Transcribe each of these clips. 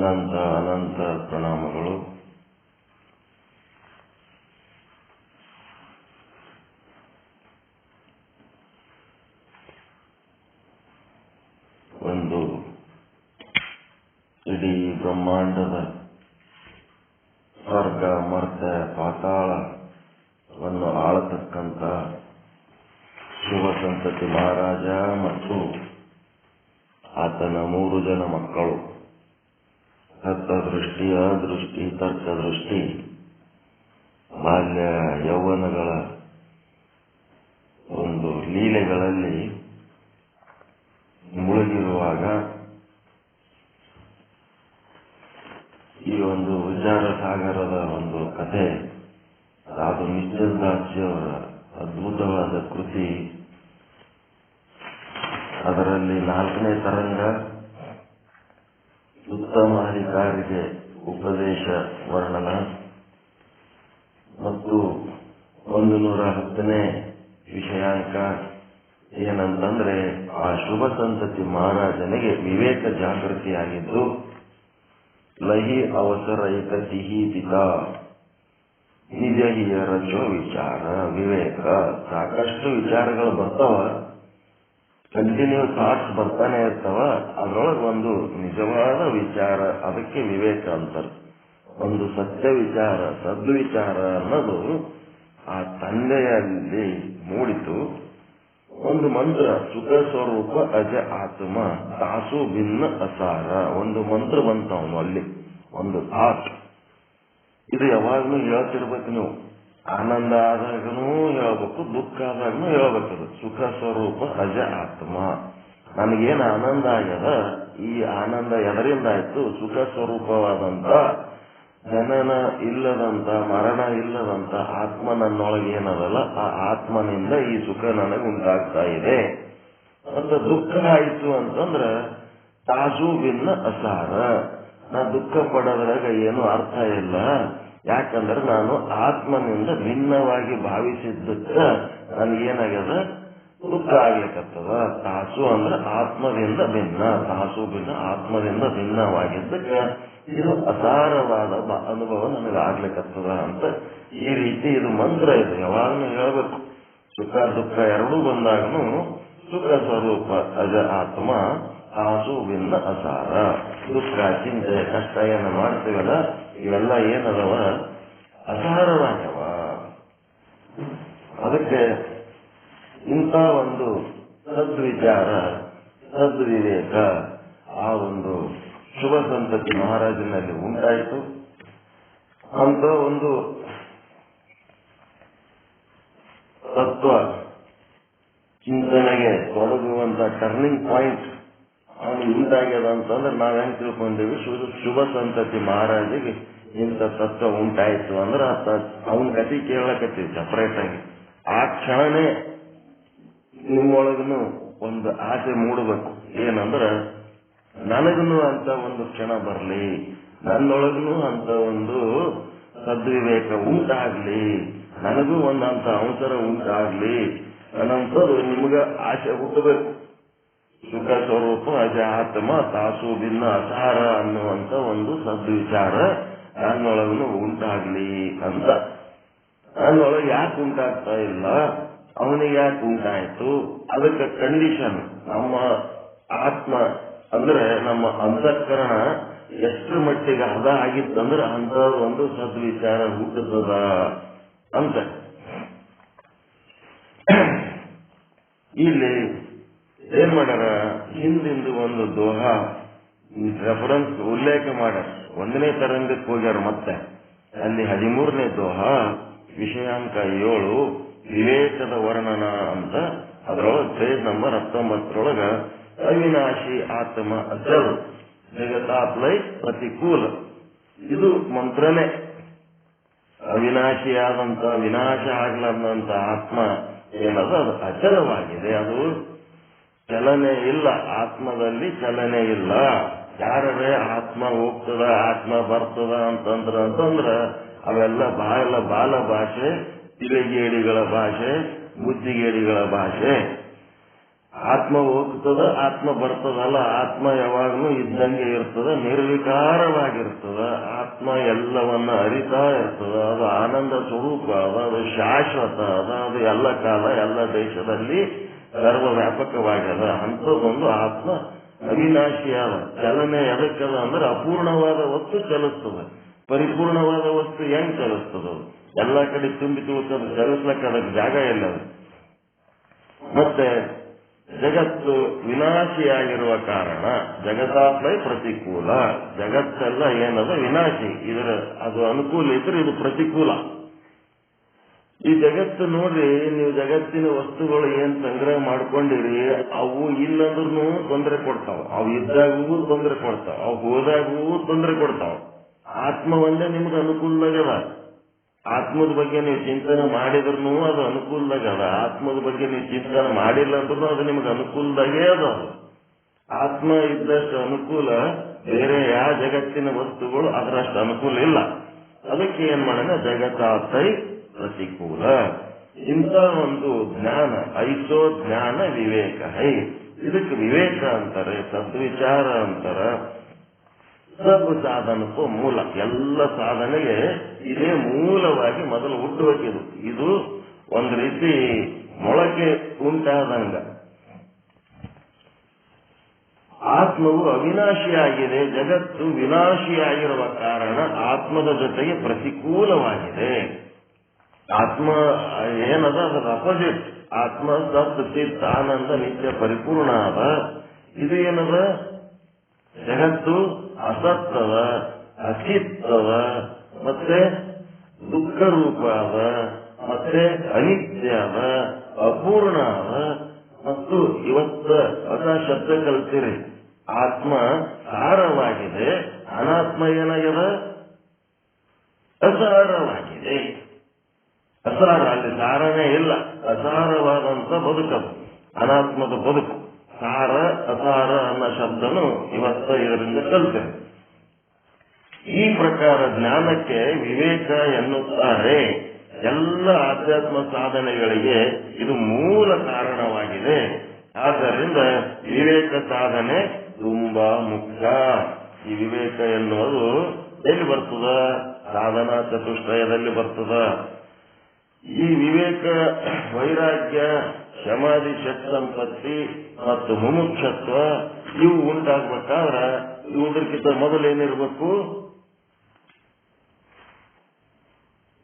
ಅನಂತ ಅನಂತ ಪ್ರಣಾಮಗಳು. ಒಂದು ಇಡೀ ಬ್ರಹ್ಮಾಂಡದ ಸ್ವರ್ಗ ಮರ್ತ್ಯ ಪಾತಾಳವನ್ನು ಆಳತಕ್ಕಂಥ ಶಿವಸಂತತಿ ಮಹಾರಾಜ ಮತ್ತು ಆತನ 3 ಜನ ಮಕ್ಕಳು ತತ್ವದೃಷ್ಟಿ, ಅದೃಷ್ಟಿ, ತರ್ಕದೃಷ್ಟಿ, ಬಾಲ್ಯ ಯೌವನಗಳ ಒಂದು ಲೀಲೆಗಳಲ್ಲಿ ಮುಳುಗಿರುವಾಗ ಈ ಒಂದು ವಿಚಾರ ಸಾಗರದ ಒಂದು ಕಥೆ, ಅದು ನಿಶ್ಚಲ್ ದಾಸಿಯವರ ಅದ್ಭುತವಾದ ಕೃತಿ. ಅದರಲ್ಲಿ 4ನೇ ತರಂಗ ಉತ್ತಮ ಅಧಿಕಾರಿಗೆ ಉಪದೇಶ ವರ್ಣನ ಮತ್ತು 110ನೇ ವಿಷಯಾಂಕ ಏನಂತಂದ್ರೆ, ಆ ಶುಭ ಸಂತತಿ ಮಹಾರಾಜನಿಗೆ ವಿವೇಕ ಜಾಗೃತಿಯಾಗಿದ್ದು, ಲಹಿ ಅವಸರ ಏಕತಿಹಿ ಪಿತಾ ನಿಜ ಹಿಯ ರಚೋ ವಿಚಾರ. ವಿವೇಕ, ಸಾಕಷ್ಟು ವಿಚಾರಗಳು ಬರ್ತಾವ, ಕಂಟಿನ್ಯೂ ಥಾಟ್ಸ್ ಬರ್ತಾನೆ ಇರ್ತಾವ, ಅದ್ರೊಳಗೆ ಒಂದು ನಿಜವಾದ ವಿಚಾರ, ಅದಕ್ಕೆ ವಿವೇಕ ಅಂತಾರೆ. ಒಂದು ಸತ್ಯ ವಿಚಾರ, ಸದ್ವಿಚಾರ ಅನ್ನೋದು ಆ ತಂದೆಯಲ್ಲಿ ಮೂಡಿತು. ಒಂದು ಮಂತ್ರ, ಸುಖ ಸ್ವರೂಪ ಅಜ ಆತ್ಮ ತಾಸು ಭಿನ್ನ ಅಸಾರ. ಒಂದು ಮಂತ್ರ ಬಂತ ಅವನು ಅಲ್ಲಿ, ಒಂದು ಥಾಟ್. ಇದು ಯಾವಾಗ್ಲೂ ಹೇಳ್ತಿರ್ಬೇಕು ನೀವು. ಆನಂದ ಆದಾಗನೂ ಹೇಳ್ಬೇಕು, ದುಃಖ ಆದಾಗನೂ ಹೇಳ್ಬೇಕು. ಸುಖ ಸ್ವರೂಪ ಅಜ ಆತ್ಮ. ನನಗೇನು ಆನಂದ ಆಗ್ಯದ, ಈ ಆನಂದ ಎದರಿಂದ ಆಯ್ತು? ಸುಖ ಸ್ವರೂಪವಾದಂತ, ಜನನ ಇಲ್ಲದಂತ, ಮರಣ ಇಲ್ಲದಂತ ಆತ್ಮ ನನ್ನೊಳಗೆ ಏನದಲ್ಲ, ಆ ಆತ್ಮನಿಂದ ಈ ಸುಖ ನನಗೆ ಉಂಟಾಗ್ತಾ ಇದೆ. ಅಂತ ದುಃಖ ಆಯ್ತು ಅಂತಂದ್ರ ತಾಸು ಭಿನ್ನ ಅಸಾರ. ನಾ ದುಃಖ ಪಡೋದ್ರಾಗ ಏನು ಅರ್ಥ ಇಲ್ಲ. ಯಾಕಂದ್ರೆ ನಾನು ಆತ್ಮನಿಂದ ಭಿನ್ನವಾಗಿ ಭಾವಿಸಿದ್ದಕ್ಕ ನನಗೇನಾಗ್ಯದ, ದುಃಖ ಆಗ್ಲಿಕ್ಕತ್ತದ. ತಾಸು ಅಂದ್ರೆ ಆತ್ಮದಿಂದ ಭಿನ್ನ, ತಾಸು ಭಿನ್ನ, ಆತ್ಮದಿಂದ ಭಿನ್ನವಾಗಿದ್ದಕ್ಕ ಇದು ಅಸಾರವಾದ ಅನುಭವ ನನಗೆ ಆಗ್ಲಿಕ್ಕತ್ತದ ಅಂತ ಈ ರೀತಿ ಇದು ಮಂತ್ರ. ಇದು ಯಾವಾಗಲೂ ಹೇಳ್ಬೇಕು. ಸುಖ ದುಃಖ ಎರಡೂ ಬಂದಾಗನು ಸುಖ ಸ್ವರೂಪ ಅಜ ಆತ್ಮ ತಾಸು ಭಿನ್ನ ಅಸಾರ. ದುಃಖ, ಚಿಂತೆ, ಕಷ್ಟ ಏನು ಮಾಡ್ತೀವಲ್ಲ, ಇವೆಲ್ಲ ಏನದವ, ಅಸಾರವಾಗ್ಯವ. ಅದಕ್ಕೆ ಇಂಥ ಒಂದು ಸದ್ವಿಚಾರ, ಸದ್ವಿವೇಕ ಆ ಒಂದು ಶುಭ ಸಂತತಿ ಮಹಾರಾಜನಲ್ಲಿ ಉಂಟಾಯಿತು. ಅಂತ ಒಂದು ತತ್ವ ಚಿಂತನೆಗೆ ತೊಡಗುವಂತ ಟರ್ನಿಂಗ್ ಪಾಯಿಂಟ್ ಅವನಿಗೆ ಉಂಟಾಗ್ಯದ ಅಂತಂದ್ರೆ ನಾವ್ ಹೆಂಗ್ ತಿಳ್ಕೊಂಡೀವಿ? ಶುಭ ಸಂತತಿ ಮಹಾರಾಜಿಗೆ ಇಂಥ ತತ್ವ ಉಂಟಾಯ್ತು ಅಂದ್ರೆ ಅವನ ಕಥೆ ಕೇಳಕತ್ತೀವಿ ಸಪರೇಟ್ ಆಗಿ. ಆ ಕ್ಷಣನೇ ನಿಮ್ಮೊಳಗನು ಒಂದು ಆಸೆ ಮೂಡಬೇಕು. ಏನಂದ್ರ, ನನಗನು ಅಂತ ಒಂದು ಕ್ಷಣ ಬರಲಿ, ನನ್ನೊಳಗನು ಅಂತ ಒಂದು ಸದ್ವಿವೇಕ ಉಂಟಾಗ್ಲಿ, ನನಗೂ ಒಂದಂತ ಅವಸರ ಉಂಟಾಗ್ಲಿ ಅನ್ನೋಂಥದ್ದು ನಿಮ್ಗ ಆಸೆ ಹುಟ್ಟಬೇಕು. ಸುಖ ಸ್ವರೂಪ ಅಜ ಆತ್ಮ ತಾಸು ಭಿನ್ನ ಅಸಾರ ಅನ್ನುವಂತ ಒಂದು ಸದ್ವಿಚಾರ ನನ್ನೊಳಗನು ಉಂಟಾಗ್ಲಿ ಅಂತ. ನನ್ನೊಳಗೆ ಯಾಕೆ ಉಂಟಾಗ್ತಾ ಇಲ್ಲ, ಅವನಿಗೆ ಯಾಕೆ ಉಂಟಾಯ್ತು? ಅದಕ್ಕೆ ಕಂಡೀಷನ್ ನಮ್ಮ ಆತ್ಮ ಅಂದ್ರೆ ನಮ್ಮ ಅಂತಃಕರಣ ಎಷ್ಟರ ಮಟ್ಟಿಗೆ ಅರ್ಧ ಆಗಿತ್ತಂದ್ರೆ ಅಂತ ಒಂದು ಸದ್ವಿಚಾರ ಹುಟ್ಟುತ್ತದ ಅಂತ. ಇಲ್ಲಿ ಏನ್ ಮಾಡ್ಯಾರ, ಹಿಂದಿಂದು ಒಂದು ದೋಹ ರೆಫರೆನ್ಸ್ ಉಲ್ಲೇಖ ಮಾಡ್ಯಾರ. 1ನೇ ತರಂಗಕ್ಕೆ ಹೋಗ್ಯಾರ. ಮತ್ತೆ ಅಲ್ಲಿ 13ನೇ ದೋಹ ವಿಷಯಾಂಕ 7 ವಿವೇಕದ ವರ್ಣನ ಅಂತ. ಅದರೊಳಗೆ ಪೇಜ್ ನಂಬರ್ 19 ಅವಿನಾಶಿ ಆತ್ಮ ಅಚಲ ಜಗತಾಪ್ಲೈ ಪ್ರತಿಕೂಲ. ಇದು ಮಂತ್ರನೇ. ಅವಿನಾಶಿಯಾದಂತ, ವಿನಾಶ ಆಗ್ಲಾರ್ದಂತ ಆತ್ಮ ಏನದ, ಅದು ಅಚಲವಾಗಿದೆ. ಅದು ಚಲನೆ ಇಲ್ಲ, ಆತ್ಮದಲ್ಲಿ ಚಲನೆ ಇಲ್ಲ. ಯಾರೇ ಆತ್ಮ ಹೋಗ್ತದ, ಆತ್ಮ ಬರ್ತದ ಅಂತಂದ್ರ ಅವೆಲ್ಲ ಬಾಲ ಭಾಷೆ, ತಿರುಗೇಡಿಗಳ ಭಾಷೆ, ಬುದ್ಧಿಗೇಡಿಗಳ ಭಾಷೆ. ಆತ್ಮ ಹೋಗ್ತದ, ಆತ್ಮ ಬರ್ತದಲ್ಲ, ಆತ್ಮ ಯಾವಾಗಲೂ ಇದ್ದಂಗೆ ಇರ್ತದ, ನಿರ್ವಿಕಾರವಾಗಿರ್ತದ. ಆತ್ಮ ಎಲ್ಲವನ್ನ ಅರಿತಾ ಇರ್ತದ. ಅದು ಆನಂದ ಸ್ವರೂಪ ಅದ, ಅದು ಶಾಶ್ವತ ಅದ, ಅದು ಎಲ್ಲ ಕಾಲ ಎಲ್ಲ ದೇಶದಲ್ಲಿ ಸರ್ವವ್ಯಾಪಕವಾಗ್ಯದ. ಅಂಥದ್ದೊಂದು ಆತ್ಮ ಅವಿನಾಶಿಯಾದ. ಚಲನೆ ಎದಕ್ಕದ ಅಂದ್ರೆ ಅಪೂರ್ಣವಾದ ವಸ್ತು ಚಲಿಸ್ತದೆ, ಪರಿಪೂರ್ಣವಾದ ವಸ್ತು ಹೆಂಗ್ ಚಲಿಸ್ತದ? ಎಲ್ಲ ಕಡೆ ತುಂಬಿ ತುಳುಕದು, ಚಲಿಸ್ಲಕ್ಕ ಅದಕ್ಕೆ ಜಾಗ ಇಲ್ಲ. ಮತ್ತೆ ಜಗತ್ತು ವಿನಾಶಿಯಾಗಿರುವ ಕಾರಣ ಜಗದಾತ್ಮೈ ಪ್ರತಿಕೂಲ. ಜಗತ್ತೆಲ್ಲ ಏನದ ವಿನಾಶಿ, ಅದು ಅನುಕೂಲ ಇದ್ರೆ ಇದು ಪ್ರತಿಕೂಲ. ಈ ಜಗತ್ತು ನೋಡ್ರಿ, ನೀವು ಜಗತ್ತಿನ ವಸ್ತುಗಳು ಏನ್ ಸಂಗ್ರಹ ಮಾಡ್ಕೊಂಡಿರಿ, ಅವು ಇಲ್ಲಂದ್ರೂ ತೊಂದರೆ ಕೊಡ್ತಾವ, ಅವು ಇದ್ದಾಗೂ ತೊಂದರೆ ಕೊಡ್ತಾವ, ಅವು ಹೋದಾಗೂ ತೊಂದರೆ ಕೊಡ್ತಾವ. ಆತ್ಮ ಒಂದೇ ನಿಮ್ಗೆ ಅನುಕೂಲದಾಗದ. ಆತ್ಮದ ಬಗ್ಗೆ ನೀವು ಚಿಂತನೆ ಮಾಡಿದ್ರು ಅದು ಅನುಕೂಲದಾಗದ. ಆತ್ಮದ ಬಗ್ಗೆ ನೀವು ಚಿಂತನೆ ಮಾಡಿಲ್ಲ ಅಂದ್ರೂ ಅದು ನಿಮ್ಗೆ ಅನುಕೂಲದಾಗೇ ಅದ. ಆತ್ಮ ಇದ್ದಷ್ಟು ಅನುಕೂಲ ಬೇರೆ ಯಾವ ಜಗತ್ತಿನ ವಸ್ತುಗಳು ಅದರಷ್ಟು ಅನುಕೂಲ ಇಲ್ಲ. ಅದಕ್ಕೆ ಏನ್ ಮಾಡೋಣ, ಜಗತ್ತಾತೈ ಪ್ರತಿಕೂಲ. ಇಂಥ ಒಂದು ಜ್ಞಾನ, ಐಸೋ ಜ್ಞಾನ ವಿವೇಕ ಹೈ. ಇದಕ್ಕೆ ವಿವೇಕ ಅಂತಾರೆ, ಸದ್ವಿಚಾರ ಅಂತಾರ. ಸಬ್ ಸಾಧನಕ್ಕೂ ಮೂಲ, ಎಲ್ಲ ಸಾಧನೆಗೆ ಇದೇ ಮೂಲವಾಗಿ ಮೊದಲು ಹುಟ್ಟುಬೇಕಿದು. ಇದು ಒಂದು ರೀತಿ ಮೊಳಕೆ ಉಂಟಾದಂಗ. ಆತ್ಮವು ಅವಿನಾಶಿಯಾಗಿದೆ, ಜಗತ್ತು ವಿನಾಶಿಯಾಗಿರುವ ಕಾರಣ ಆತ್ಮದ ಜೊತೆಗೆ ಪ್ರತಿಕೂಲವಾಗಿದೆ. ಆತ್ಮ ಏನದ ಅದರ ಅಪೋಸಿಟ್. ಆತ್ಮ ಸತ್ ಚಿತ್ ಆನಂದ ನಿತ್ಯ ಪರಿಪೂರ್ಣ ಅದ. ಇದು ಏನದ, ಜಗತ್ತು ಅಸತ್ತದ, ಅಚಿತ್ತದ, ಮತ್ತೆ ದುಃಖ ರೂಪ ಅದ, ಮತ್ತೆ ಅನಿತ್ಯ ಅದ, ಅಪೂರ್ಣ ಅದ. ಮತ್ತು ಇವತ್ತ ಹೊಸ ಶಬ್ದ ಕಲ್ತೀರಿ, ಆತ್ಮ ಸಾರವಾಗಿದೆ, ಅನಾತ್ಮ ಏನಾಗ್ಯದ, ಅಸಾರವಾಗಿದೆ. ಅಸಾರ, ಅಲ್ಲಿ ಸಾರನೇ ಇಲ್ಲ, ಅಸಾರವಾದಂತ ಬದುಕದು ಅನಾತ್ಮದ ಬದುಕು. ಸಾರ ಅಸಾರ ಅನ್ನೋ ಶಬ್ದನು ಇವತ್ತ ಇದರಿಂದ ಕಲ್ತೇವೆ. ಈ ಪ್ರಕಾರ ಜ್ಞಾನಕ್ಕೆ ವಿವೇಕ ಎನ್ನುತ್ತಾರೆ. ಎಲ್ಲ ಆಧ್ಯಾತ್ಮ ಸಾಧನೆಗಳಿಗೆ ಇದು ಮೂಲ ಕಾರಣವಾಗಿದೆ. ಆದ್ದರಿಂದ ವಿವೇಕ ಸಾಧನೆ ತುಂಬಾ ಮುಖ್ಯ. ಈ ವಿವೇಕ ಎನ್ನುವುದು ಎಲ್ಲಿ ಬರ್ತದ? ಸಾಧನಾ ಚತುಷ್ಟಯದಲ್ಲಿ ಬರ್ತದ. ಈ ವಿವೇಕ, ವೈರಾಗ್ಯ, ಸಮಾಧಿ, ಷಟ್ಸಂಪತ್ತಿ ಮತ್ತು ಮುಮುಕ್ಷತ್ವ ಇವು ಉಂಟಾಗ್ಬೇಕಾದ್ರ ಇವುದಕ್ಕಿಂತ ಮೊದಲೇನಿರ್ಬೇಕು?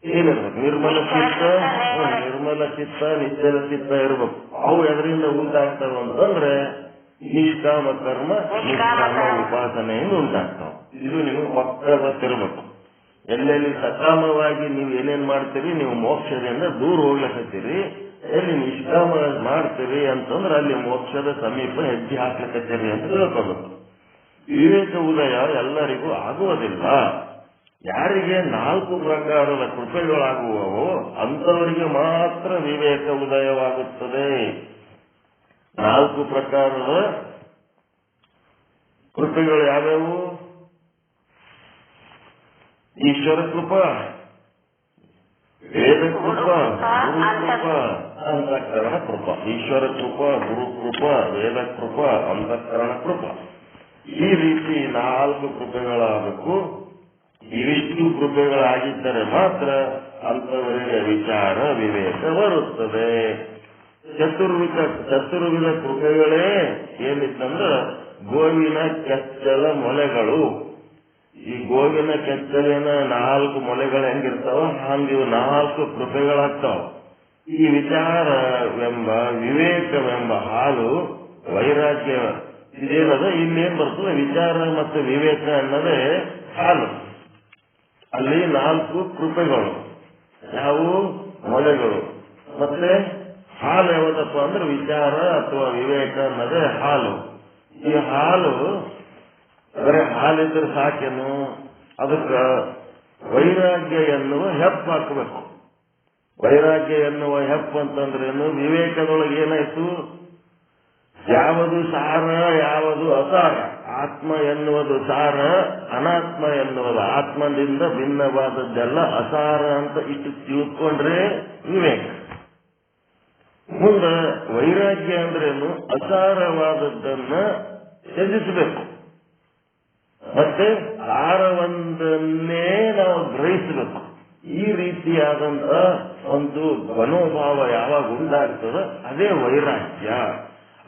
ಏನಿರ್ಬೇಕು? ನಿರ್ಮಲ ಚಿತ್ತ, ನಿಶ್ಚಲ ಚಿತ್ತ ಇರ್ಬೇಕು. ಅವು ಎದರಿಂದ ಉಂಟಾಗ್ತಾವ ಅಂತಂದ್ರೆ ನಿಷ್ಕಾಮ ಕರ್ಮ, ನಿಷ್ಕಾಮ ಉಪಾಸನೆಯಿಂದ ಉಂಟಾಗ್ತಾವ. ಇದು ನಿಮಗೆ ಪಕ್ಕ ಗೊತ್ತಿರ್ಬೇಕು. ಎಲ್ಲೆಲ್ಲಿ ಸಕಾಮವಾಗಿ ನೀವು ಏನೇನ್ ಮಾಡ್ತೀರಿ, ನೀವು ಮೋಕ್ಷದಿಂದ ದೂರ ಹೋಗ್ಲಕತ್ತೀರಿ. ಎಲ್ಲಿ ನಿಷ್ಕಾಮ ಮಾಡ್ತೀರಿ ಅಂತಂದ್ರೆ ಅಲ್ಲಿ ಮೋಕ್ಷದ ಸಮೀಪ ಹೆಜ್ಜೆ ಹಾಕ್ಲಕತ್ತೀರಿ ಅಂತ ತಿಳ್ಕೋಬೇಕು. ವಿವೇಕ ಉದಯ ಎಲ್ಲರಿಗೂ ಆಗುವುದಿಲ್ಲ. ಯಾರಿಗೆ 4 ಪ್ರಕಾರದ ಕೃಪೆಗಳಾಗುವವೋ ಅಂಥವರಿಗೆ ಮಾತ್ರ ವಿವೇಕ ಉದಯವಾಗುತ್ತದೆ. 4 ಪ್ರಕಾರದ ಕೃಪೆಗಳು ಯಾವ್ಯಾವು? ಈಶ್ವರ ಕೃಪಾ, ವೇದ ಕೃಪಾ, ಗುರು ಕೃಪಾ, ಅಂತಃಕರಣ ಕೃಪಾ. ಈಶ್ವರ ಕೃಪಾ, ಗುರು ಕೃಪಾ, ವೇದ ಕೃಪಾ, ಅಂತಃಕರಣ ಕೃಪಾ. ಈ ರೀತಿ 4 ಕೃಪೆಗಳಾಗಬೇಕು. ಇವಿಷ್ಟು ಕೃಪೆಗಳಾಗಿದ್ದರೆ ಮಾತ್ರ ಅಂತವರಿಗೆ ವಿಚಾರ ವಿವೇಕ ಬರುತ್ತದೆ. ಚತುರ್ವಿಧ ಕೃಪೆಗಳೇ ಏನಿತ್ತಂದ್ರೆ ಗೋವಿನ ಕೆಚ್ಚಲ ಮೊಲೆಗಳು. ಈ ಗೋವಿನ ಕೆಚ್ಚಲಿನ 4 ಮೊಲೆಗಳು ಹೆಂಗಿರ್ತಾವ ಹಂಗ ಇವು 4 ಕೃಪೆಗಳಾಗ್ತಾವ. ಈ ವಿಚಾರವೆಂಬ, ವಿವೇಕವೆಂಬ ಹಾಲು, ವೈರಾಗ್ಯ ಇದೇನದ ಇಲ್ಲೇನ್ ಬರ್ತದೆ? ವಿಚಾರ ಮತ್ತು ವಿವೇಕ ಅನ್ನೋದೇ ಹಾಲು. ಅಲ್ಲಿ 4 ಕೃಪೆಗಳು, ಯಾವ ಮೊಲೆಗಳು. ಮತ್ತೆ ಹಾಲು ಯಾವದಪ್ಪ ಅಂದ್ರೆ ವಿಚಾರ ಅಥವಾ ವಿವೇಕ ಅನ್ನೋದೇ ಹಾಲು. ಈ ಹಾಲು ಬರೀ ಹಾಲಿದ್ರೆ ಸಾಕೇನು? ಅದಕ್ಕ ವೈರಾಗ್ಯ ಎನ್ನುವ ಹೆಪ್ಪು ಹಾಕಬೇಕು. ವೈರಾಗ್ಯ ಎನ್ನುವ ಹೆಪ್ಪು ಅಂತಂದ್ರೇನು? ವಿವೇಕದೊಳಗೆ ಏನಾಯ್ತು? ಯಾವುದು ಸಾರ, ಯಾವುದು ಅಸಾರ. ಆತ್ಮ ಎನ್ನುವುದು ಸಾರ, ಅನಾತ್ಮ ಎನ್ನುವುದು ಆತ್ಮದಿಂದ ಭಿನ್ನವಾದದ್ದೆಲ್ಲ ಅಸಾರ ಅಂತ ಇಷ್ಟು ತಿಳ್ಕೊಂಡ್ರೆ ವಿವೇಕ. ಮುಂದ ವೈರಾಗ್ಯ ಅಂದ್ರೇನು? ಅಸಾರವಾದದ್ದನ್ನ ತ್ಯಜಿಸಬೇಕು, ಮತ್ತೆ ಸಾರವೊಂದನ್ನೇ ನಾವು ಗ್ರಹಿಸಬೇಕು. ಈ ರೀತಿಯಾದಂತ ಒಂದು ಮನೋಭಾವ ಯಾವಾಗ ಉಂಟಾಗ್ತದ ಅದೇ ವೈರಾಗ್ಯ.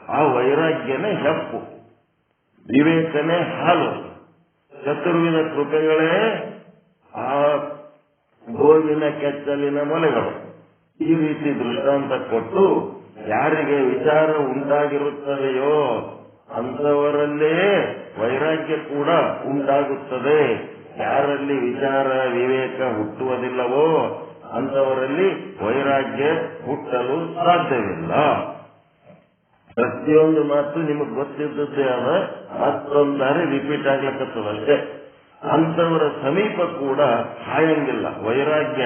ಆ ವೈರಾಗ್ಯನೇ ಹೆಪ್ಪು, ವಿವೇಕನೇ ಹಾಲು, ಚತುರ್ವಿಧ ಕೃಪೆಗಳೇ ಆ ಗೋವಿನ ಕೆಚ್ಚಲಿನ ಮೊಲೆಗಳು. ಈ ರೀತಿ ದೃಷ್ಟಾಂತ ಕೊಟ್ಟು ಯಾರಿಗೆ ವಿಚಾರ ಉಂಟಾಗಿರುತ್ತದೆಯೋ ಅಂಥವರಲ್ಲೇ ವೈರಾಗ್ಯ ಕೂಡ ಉಂಟಾಗುತ್ತದೆ. ಯಾರಲ್ಲಿ ವಿಚಾರ ವಿವೇಕ ಹುಟ್ಟುವುದಿಲ್ಲವೋ ಅಂಥವರಲ್ಲಿ ವೈರಾಗ್ಯ ಹುಟ್ಟಲು ಸಾಧ್ಯವಿಲ್ಲ. ಪ್ರತಿಯೊಂದು ಮಾತು ನಿಮಗೆ ಗೊತ್ತಿದ್ದದ್ದೇ ಅದ, ಮತ್ತೊಂದಾರೆ ರಿಪೀಟ್ ಆಗ್ಲಿಕ್ಕತ್ತದಷ್ಟೇ. ಅಂಥವರ ಸಮೀಪ ಕೂಡ ಹಾಯಂಗಿಲ್ಲ. ವೈರಾಗ್ಯ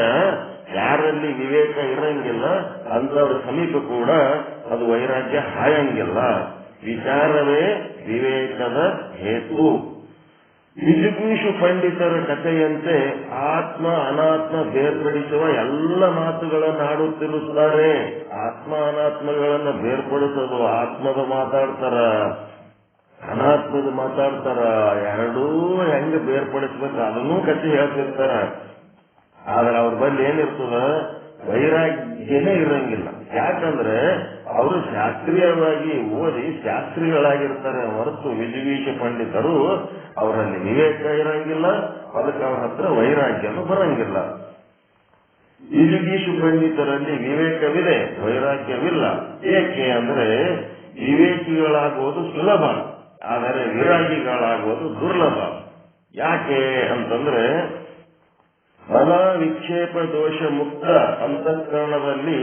ಯಾರಲ್ಲಿ ವಿವೇಕ ಇರಂಗಿಲ್ಲ ಅಂಥವರ ಸಮೀಪ ಕೂಡ ಅದು ವೈರಾಗ್ಯ ಹಾಯಂಗಿಲ್ಲ. ವಿಚಾರವೇ ವಿವೇಕದ ಹೇತು. ವಿಜಿಗೀಷು ಪಂಡಿತರ ಕಥೆಯಂತೆ ಆತ್ಮ ಅನಾತ್ಮ ಬೇರ್ಪಡಿಸುವ ಎಲ್ಲ ಮಾತುಗಳನ್ನು ಆಡುತ್ತಿರುತ್ತಾರೆ. ಆತ್ಮ ಅನಾತ್ಮಗಳನ್ನ ಬೇರ್ಪಡಿಸೋದು ಆತ್ಮದ ಮಾತಾಡ್ತಾರ, ಅನಾತ್ಮದ ಮಾತಾಡ್ತಾರ. ಎರಡೂ ಹೆಂಗ ಬೇರ್ಪಡಿಸ್ಬೇಕು ಅದನ್ನೂ ಕಥೆ ಹೇಳ್ತಿರ್ತಾರ. ಆದ್ರೆ ಅವ್ರ ಬಳಿ ಏನಿರ್ತದ? ವೈರಾಗ್ಯನೇ ಇರಂಗಿಲ್ಲ. ಯಾಕಂದ್ರೆ ಅವರು ಶಾಸ್ತ್ರೀಯವಾಗಿ ಓದಿ ಶಾಸ್ತ್ರಿಗಳಾಗಿರ್ತಾರೆ ಹೊರತು ವಿಜಿಗೀಷ ಪಂಡಿತರು ಅವರಲ್ಲಿ ವಿವೇಕ ಇರಂಗಿಲ್ಲ, ಅದಕ್ಕೆ ಅವ್ರ ಹತ್ರ ವೈರಾಗ್ಯನೂ ಬರಂಗಿಲ್ಲ. ವಿಜಿಗೀಷು ಪಂಡಿತರಲ್ಲಿ ವಿವೇಕವಿದೆ, ವೈರಾಗ್ಯವಿಲ್ಲ. ಏಕೆ ಅಂದ್ರೆ ವಿವೇಕಿಗಳಾಗುವುದು ಸುಲಭ, ಆದರೆ ವಿರಾಗಿಗಳಾಗುವುದು ದುರ್ಲಭ. ಯಾಕೆ ಅಂತಂದ್ರೆ ಮನ ವಿಕ್ಷೇಪ ದೋಷ ಮುಕ್ತ ಅಂತಃಕರಣದಲ್ಲಿ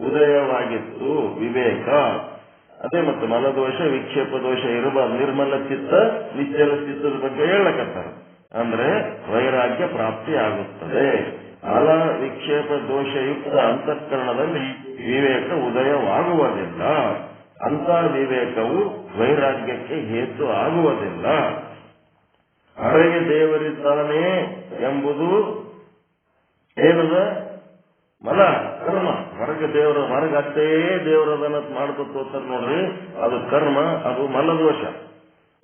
ಉದಯವಾಗಿತ್ತು ವಿವೇಕ. ಅದೇ ಮತ್ತು ಮನದೋಷ ವಿಕ್ಷೇಪ ದೋಷ ಇರಬಾರ್ದು, ನಿರ್ಮಲ ಚಿತ್ತ ನಿಶ್ಚಲ ಚಿತ್ತದ ಬಗ್ಗೆ ಹೇಳಕತ್ತಾರೆ. ಅಂದ್ರೆ ವೈರಾಗ್ಯ ಪ್ರಾಪ್ತಿ ಆಗುತ್ತದೆ. ಮನ ವಿಕ್ಷೇಪ ದೋಷಯುಕ್ತ ಅಂತಃಕರಣದಲ್ಲಿ ವಿವೇಕ ಉದಯವಾಗುವುದಿಲ್ಲ. ಅಂತ ವಿವೇಕವು ವೈರಾಗ್ಯಕ್ಕೆ ಹೇತು ಆಗುವುದಿಲ್ಲ. ಹೊರಗೆ ದೇವರಿದ್ದಾನೆ ಎಂಬುದು ಏನದ? ಮಲ ಕರ್ಮ. ಹೊರಗೆ ದೇವರ ಹೊರಗತ್ತೇ ದೇವರದನ್ನ ಮಾಡ್ಕೊತ ಹೋಗ್ತಾರೆ ನೋಡ್ರಿ, ಅದು ಕರ್ಮ, ಅದು ಮಲದೋಷ.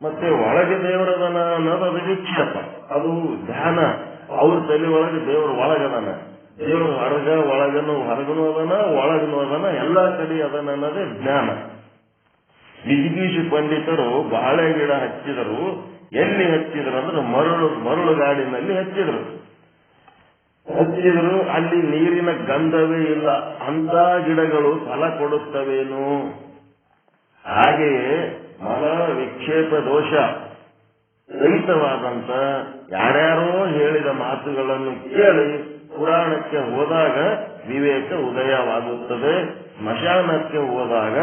ಮತ್ತೆ ಒಳಗೆ ದೇವರದನ ಅನ್ನೋದು ಅದು ವಿಕ್ಷೇಪ, ಅದು ಧ್ಯಾನ. ಅವ್ರ ತಲೆ ಒಳಗೆ ದೇವರು ಒಳಗದನ, ದೇವರು ಹೊರಗ ಒಳಗನು ಹೊರಗನು ಅದನ ಒಳಗನು ಅದನ, ಎಲ್ಲಾ ಕಡೆ ಅದನ್ನ ಅನ್ನೋದೇ ಜ್ಞಾನ. ವಿಜಿಗೀಷು ಪಂಡಿತರು ಬಾಳೆ ಗಿಡ ಹಚ್ಚಿದರು. ಎಲ್ಲಿ ಹಚ್ಚಿದ್ರು ಅಂದ್ರೆ ಮರಳುಗಾಡಿನಲ್ಲಿ ಹಚ್ಚಿದ್ರು. ಅಲ್ಲಿ ನೀರಿನ ಗಂಧವೇ ಇಲ್ಲ. ಅಂತ ಗಿಡಗಳು ಫಲ ಕೊಡುತ್ತವೇನು? ಹಾಗೆಯೇ ಮನ ವಿಕ್ಷೇಪ ದೋಷ ರಹಿತವಾದಂತ ಯಾರ್ಯಾರೋ ಹೇಳಿದ ಮಾತುಗಳನ್ನು ಕೇಳಿ ಪುರಾಣಕ್ಕೆ ಹೋದಾಗ ವಿವೇಕ ಉದಯವಾಗುತ್ತದೆ, ಸ್ಮಶಾನಕ್ಕೆ ಹೋದಾಗ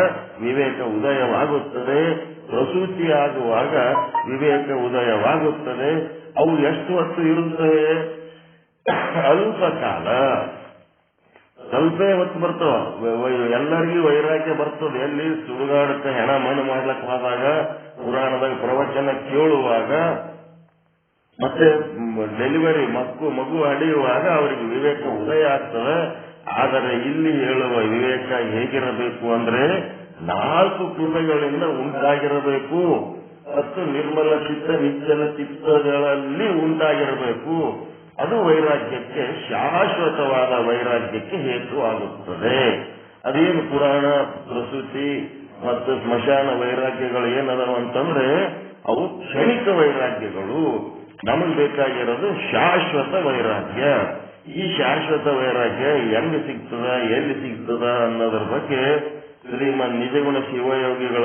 ವಿವೇಕ ಉದಯವಾಗುತ್ತದೆ, ಪ್ರಸೂತಿಯಾಗುವಾಗ ವಿವೇಕ ಉದಯವಾಗುತ್ತದೆ. ಅವು ಎಷ್ಟು ಹೊತ್ತು ಇರುತ್ತವೆ? ಅಲ್ಪ ಕಾಲ, ಸ್ವಲ್ಪ ಹೊತ್ತು ಬರ್ತವ. ಎಲ್ಲರಿಗೂ ವೈರಾಗ್ಯ ಬರ್ತದೆ. ಎಲ್ಲಿ ಸುಡುಗಾಡಕ್ಕೆ ಹೆಣ ಮಣ್ಣು ಮಾಡ್ಲಕ್ ಹೋದಾಗ, ಪುರಾಣದಾಗ ಪ್ರವಚನ ಕೇಳುವಾಗ, ಮತ್ತೆ ಡೆಲಿವರಿ ಮಗು ಹಡಿಯುವಾಗ ಅವರಿಗೆ ವಿವೇಕ ಉದಯ ಆಗ್ತದೆ. ಆದರೆ ಇಲ್ಲಿ ಹೇಳುವ ವಿವೇಕ ಹೇಗಿರಬೇಕು ಅಂದ್ರೆ 4 ಕೃಪೆಗಳಿಂದ ಉಂಟಾಗಿರಬೇಕು ಮತ್ತು ನಿರ್ಮಲ ಚಿತ್ತ ನಿಶ್ಚಲ ಚಿತ್ತಗಳಲ್ಲಿ ಉಂಟಾಗಿರಬೇಕು. ಅದು ವೈರಾಗ್ಯಕ್ಕೆ, ಶಾಶ್ವತವಾದ ವೈರಾಗ್ಯಕ್ಕೆ ಹೇತು ಆಗುತ್ತದೆ. ಅದೇನು ಪುರಾಣ ಪ್ರಸೂತಿ ಮತ್ತು ಸ್ಮಶಾನ ವೈರಾಗ್ಯಗಳು ಏನದಾವ ಅಂತಂದ್ರೆ ಅವು ಕ್ಷಣಿಕ ವೈರಾಗ್ಯಗಳು. ನಮಗೆ ಬೇಕಾಗಿರೋದು ಶಾಶ್ವತ ವೈರಾಗ್ಯ. ಈ ಶಾಶ್ವತ ವೈರಾಗ್ಯ ಹೆಂಗ್ ಸಿಗ್ತದ, ಎಲ್ಲಿ ಸಿಗ್ತದ ಅನ್ನೋದ್ರ ಬಗ್ಗೆ ಶ್ರೀಮನ್ ನಿಜಗುಣ ಶಿವಯೋಗಿಗಳ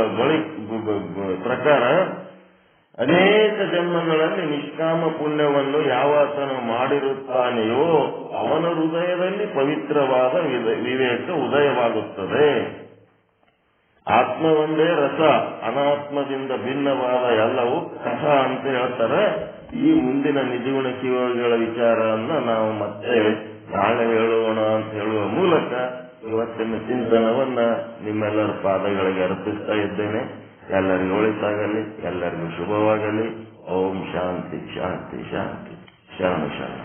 ಪ್ರಕಾರ ಅನೇಕ ಜನ್ಮಗಳಲ್ಲಿ ನಿಷ್ಕಾಮ ಪುಣ್ಯವನ್ನು ಯಾವಾತನು ಮಾಡಿರುತ್ತಾನೆಯೋ ಅವನ ಹೃದಯದಲ್ಲಿ ಪವಿತ್ರವಾದ ವಿವೇಕ ಉದಯವಾಗುತ್ತದೆ. ಆತ್ಮ ಒಂದೇ ರಸ, ಅನಾತ್ಮದಿಂದ ಭಿನ್ನವಾದ ಎಲ್ಲವೂ ಕಸ ಅಂತ ಹೇಳ್ತಾರೆ. ಈ ಮುಂದಿನ ನಿಜಗುಣ ಶಿವಯೋಗಿಗಳ ವಿಚಾರವನ್ನು ನಾವು ಮತ್ತೆ ನಾಳೆ ಹೇಳೋಣ ಅಂತ ಹೇಳುವ ಮೂಲಕ ಇವತ್ತಿನ ಚಿಂತನವನ್ನ ನಿಮ್ಮೆಲ್ಲರ ಪಾದಗಳಿಗೆ ಅರ್ಪಿಸ್ತಾ ಇದ್ದೇನೆ. ಎಲ್ಲರಿಗೂ ಒಳಿತಾಗಲಿ, ಎಲ್ಲರಿಗೂ ಶುಭವಾಗಲಿ. ಓಂ ಶಾಂತಿ ಶಾಂತಿ ಶಾಂತಿ. ಶರಣ ಶರಣ.